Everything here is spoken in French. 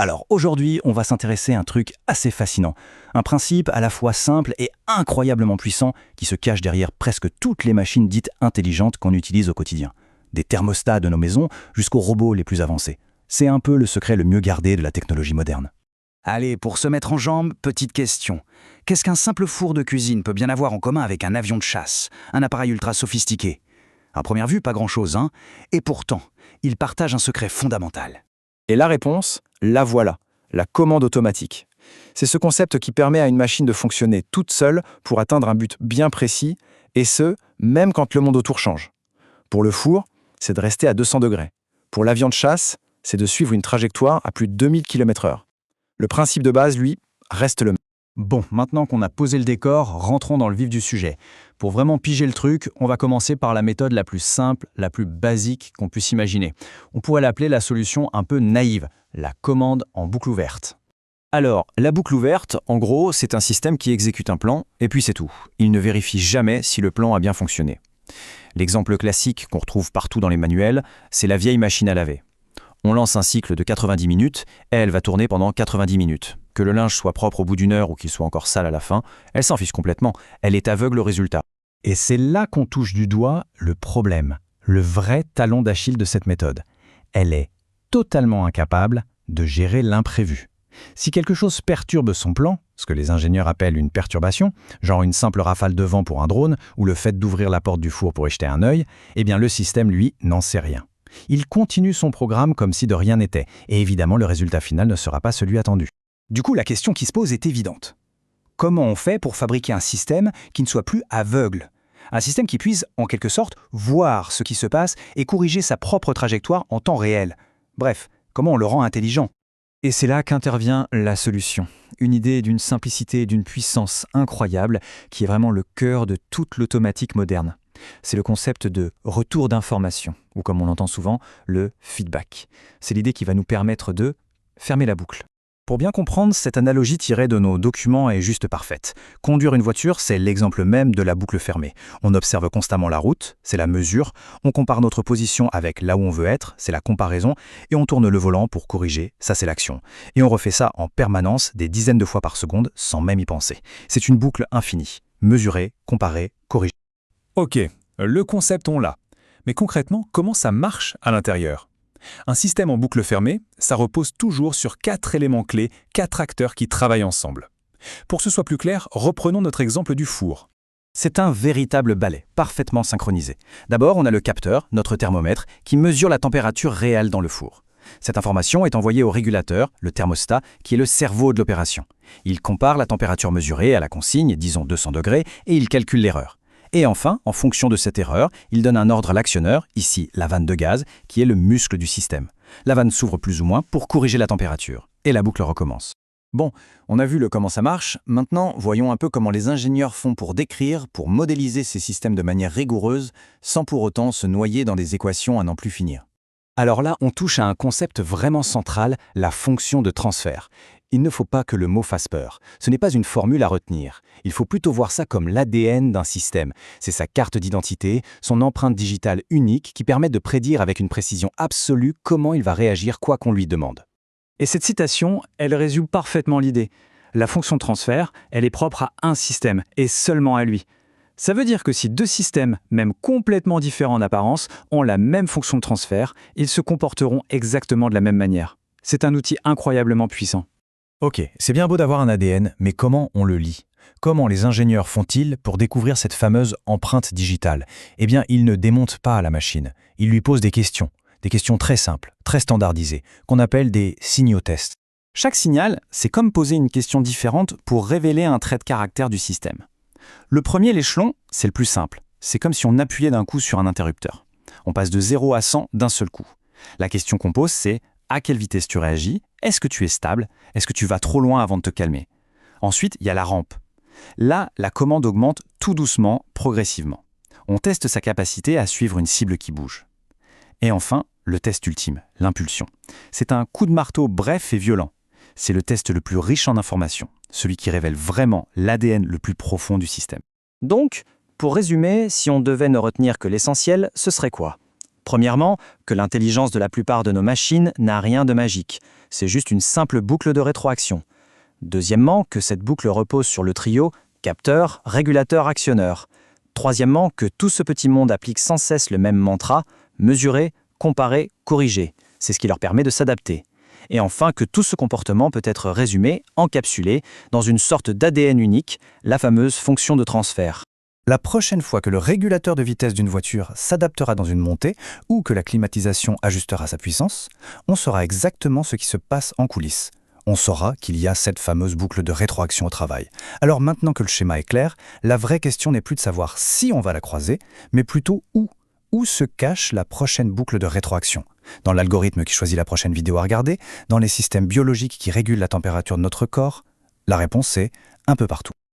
Alors aujourd'hui, on va s'intéresser à un truc assez fascinant. Un principe à la fois simple et incroyablement puissant qui se cache derrière presque toutes les machines dites intelligentes qu'on utilise au quotidien. Des thermostats de nos maisons jusqu'aux robots les plus avancés. C'est un peu le secret le mieux gardé de la technologie moderne. Allez, pour se mettre en jambe, petite question. Qu'est-ce qu'un simple four de cuisine peut bien avoir en commun avec un avion de chasse, un appareil ultra sophistiqué? À première vue, pas grand-chose, hein? Et pourtant, ils partagent un secret fondamental. Et la réponse, la voilà, la commande automatique. C'est ce concept qui permet à une machine de fonctionner toute seule pour atteindre un but bien précis, et ce, même quand le monde autour change. Pour le four, c'est de rester à 200 degrés. Pour l'avion de chasse, c'est de suivre une trajectoire à plus de 2000 km/h. Le principe de base, lui, reste le même. Bon, maintenant qu'on a posé le décor, rentrons dans le vif du sujet. Pour vraiment piger le truc, on va commencer par la méthode la plus simple, la plus basique qu'on puisse imaginer. On pourrait l'appeler la solution un peu naïve, la commande en boucle ouverte. Alors, la boucle ouverte, en gros, c'est un système qui exécute un plan, et puis c'est tout. Il ne vérifie jamais si le plan a bien fonctionné. L'exemple classique qu'on retrouve partout dans les manuels, c'est la vieille machine à laver. On lance un cycle de 90 minutes, et elle va tourner pendant 90 minutes. Que le linge soit propre au bout d'une heure ou qu'il soit encore sale à la fin, elle s'en fiche complètement. Elle est aveugle au résultat. Et c'est là qu'on touche du doigt le problème, le vrai talon d'Achille de cette méthode. Elle est totalement incapable de gérer l'imprévu. Si quelque chose perturbe son plan, ce que les ingénieurs appellent une perturbation, genre une simple rafale de vent pour un drone ou le fait d'ouvrir la porte du four pour y jeter un œil, eh bien le système, lui, n'en sait rien. Il continue son programme comme si de rien n'était, et évidemment le résultat final ne sera pas celui attendu. Du coup, la question qui se pose est évidente. Comment on fait pour fabriquer un système qui ne soit plus aveugle? Un système qui puisse, en quelque sorte, voir ce qui se passe et corriger sa propre trajectoire en temps réel. Bref, comment on le rend intelligent? Et c'est là qu'intervient la solution. Une idée d'une simplicité et d'une puissance incroyable qui est vraiment le cœur de toute l'automatique moderne. C'est le concept de retour d'information, ou comme on l'entend souvent, le feedback. C'est l'idée qui va nous permettre de fermer la boucle. Pour bien comprendre, cette analogie tirée de nos documents est juste parfaite. Conduire une voiture, c'est l'exemple même de la boucle fermée. On observe constamment la route, c'est la mesure, on compare notre position avec là où on veut être, c'est la comparaison, et on tourne le volant pour corriger, ça c'est l'action. Et on refait ça en permanence des dizaines de fois par seconde sans même y penser. C'est une boucle infinie. Mesurer, comparer, corriger. Ok, le concept on l'a. Mais concrètement, comment ça marche à l'intérieur ? Un système en boucle fermée, ça repose toujours sur 4 éléments clés, 4 acteurs qui travaillent ensemble. Pour que ce soit plus clair, reprenons notre exemple du four. C'est un véritable balai, parfaitement synchronisé. D'abord, on a le capteur, notre thermomètre, qui mesure la température réelle dans le four. Cette information est envoyée au régulateur, le thermostat, qui est le cerveau de l'opération. Il compare la température mesurée à la consigne, disons 200 degrés, et il calcule l'erreur. Et enfin, en fonction de cette erreur, il donne un ordre à l'actionneur, ici la vanne de gaz, qui est le muscle du système. La vanne s'ouvre plus ou moins pour corriger la température. Et la boucle recommence. Bon, on a vu comment ça marche. Maintenant, voyons un peu comment les ingénieurs font pour décrire, pour modéliser ces systèmes de manière rigoureuse, sans pour autant se noyer dans des équations à n'en plus finir. Alors là, on touche à un concept vraiment central, la fonction de transfert. Il ne faut pas que le mot fasse peur. Ce n'est pas une formule à retenir. Il faut plutôt voir ça comme l'ADN d'un système. C'est sa carte d'identité, son empreinte digitale unique qui permet de prédire avec une précision absolue comment il va réagir quoi qu'on lui demande. Et cette citation, elle résume parfaitement l'idée. La fonction de transfert, elle est propre à un système, et seulement à lui. Ça veut dire que si deux systèmes, même complètement différents en apparence, ont la même fonction de transfert, ils se comporteront exactement de la même manière. C'est un outil incroyablement puissant. Ok, c'est bien beau d'avoir un ADN, mais comment on le lit ? Comment les ingénieurs font-ils pour découvrir cette fameuse empreinte digitale ? Eh bien, ils ne démontent pas la machine. Ils lui posent des questions très simples, très standardisées, qu'on appelle des signaux-tests. Chaque signal, c'est comme poser une question différente pour révéler un trait de caractère du système. Le premier, l'échelon, c'est le plus simple. C'est comme si on appuyait d'un coup sur un interrupteur. On passe de 0 à 100 d'un seul coup. La question qu'on pose, c'est à quelle vitesse tu réagis ? Est-ce que tu es stable ? Est-ce que tu vas trop loin avant de te calmer ? Ensuite, il y a la rampe. Là, la commande augmente tout doucement, progressivement. On teste sa capacité à suivre une cible qui bouge. Et enfin, le test ultime, l'impulsion. C'est un coup de marteau bref et violent. C'est le test le plus riche en informations, celui qui révèle vraiment l'ADN le plus profond du système. Donc, pour résumer, si on devait ne retenir que l'essentiel, ce serait quoi ? Premièrement, que l'intelligence de la plupart de nos machines n'a rien de magique. c'est juste une simple boucle de rétroaction. Deuxièmement, que cette boucle repose sur le trio capteur, régulateur, actionneur. Troisièmement, que tout ce petit monde applique sans cesse le même mantra, mesurer, comparer, corriger. C'est ce qui leur permet de s'adapter. Et enfin, que tout ce comportement peut être résumé, encapsulé, dans une sorte d'ADN unique, la fameuse fonction de transfert. La prochaine fois que le régulateur de vitesse d'une voiture s'adaptera dans une montée ou que la climatisation ajustera sa puissance, on saura exactement ce qui se passe en coulisses. On saura qu'il y a cette fameuse boucle de rétroaction au travail. Alors maintenant que le schéma est clair, la vraie question n'est plus de savoir si on va la croiser, mais plutôt où. Où se cache la prochaine boucle de rétroaction? Dans l'algorithme qui choisit la prochaine vidéo à regarder? Dans les systèmes biologiques qui régulent la température de notre corps? La réponse est un peu partout.